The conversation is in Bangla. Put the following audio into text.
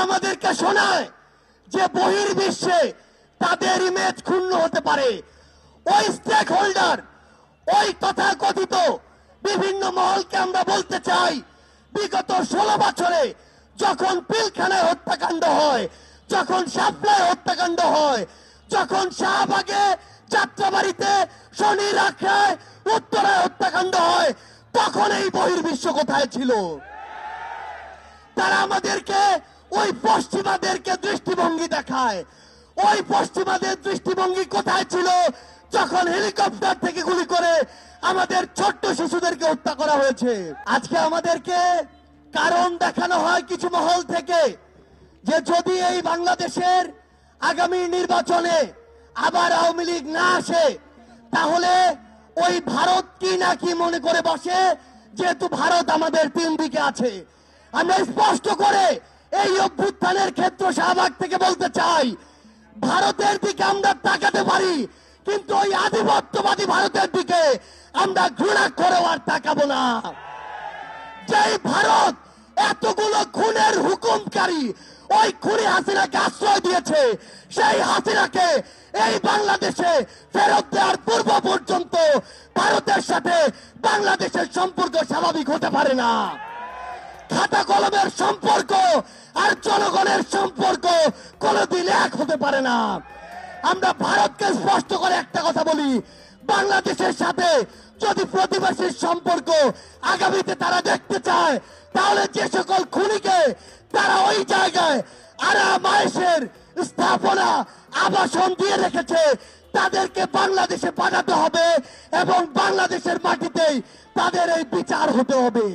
আমাদেরকে শোনায় যে বহির্বিশ্বে তাদের ইমেজ ক্ষুণ্ণ হতে পারে। ওই স্টেক হোল্ডার, ওই তথাকথিত বিভিন্ন মহলকে আমরা বলতে চাই, বিগত 16 বছরে যখন পিলখানায় হত্যাকাণ্ড হয়, যখন শাপলায় হত্যাকাণ্ড হয়, যখন শাহবাগে, যাত্রাবাড়িতে, শনি রাখায়, উত্তরায় হত্যাকাণ্ড হয়, তখন এই বহির্বিশ্ব কোথায় ছিল? তারা আমাদেরকে ওই পশ্চিমাদেরকে দৃষ্টিভঙ্গি দেখায়। ওই পশ্চিমাদের দৃষ্টিভঙ্গি কোথায় ছিল যখন হেলিকপ্টার থেকে গুলি করে আমাদের ছোট্ট শিশুদেরকে হত্যা করা হয়েছে? আজকে আমাদেরকে কারণ দেখানো হয় কিছু মহল থেকে যে যদি এই বাংলাদেশের আগামী নির্বাচনে আবার আওয়ামী লীগ না আসে তাহলে ওই ভারত কি না কি মনে করে বসে, যেহেতু ভারত আমাদের 3 দিকে আছে। আমরা স্পষ্ট করে এই অভ্যুত্থানের ক্ষেত্র শাহবাগ থেকে বলতে চাই, ভারতের দিকে আমরা তাকাতে পারি, কিন্তু ওই আধিপত্যবাদী ভারতের দিকে আমরা ঘৃণা করেও আর তাকাবো না। যেই ভারত এতগুলো খুনের হুকুমকারী ওই খুনি হাসিনাকে আশ্রয় দিয়েছে, সেই হাসিনাকে এই বাংলাদেশে ফেরত দেওয়ার পূর্ব পর্যন্ত ভারতের সাথে বাংলাদেশের সম্পর্ক স্বাভাবিক হতে পারে না। খাতা কলমের সম্পর্ক আর জনগণের সম্পর্ক কোনোদিন এক হতে পারে না। আমরা ভারতকে স্পষ্ট করে একটা কথা বলি, বাংলাদেশের সাথে যদি প্রতিবেশীর সম্পর্ক আগামীতে তারা দেখতে চায়, তাহলে যে সকল খুনিকে তারা ওই জায়গায় আরাম আয়েশের স্থাপনা আবাসন দিয়ে রেখেছে, তাদেরকে বাংলাদেশে পাঠাতে হবে এবং বাংলাদেশের মাটিতেই তাদের এই বিচার হতে হবে।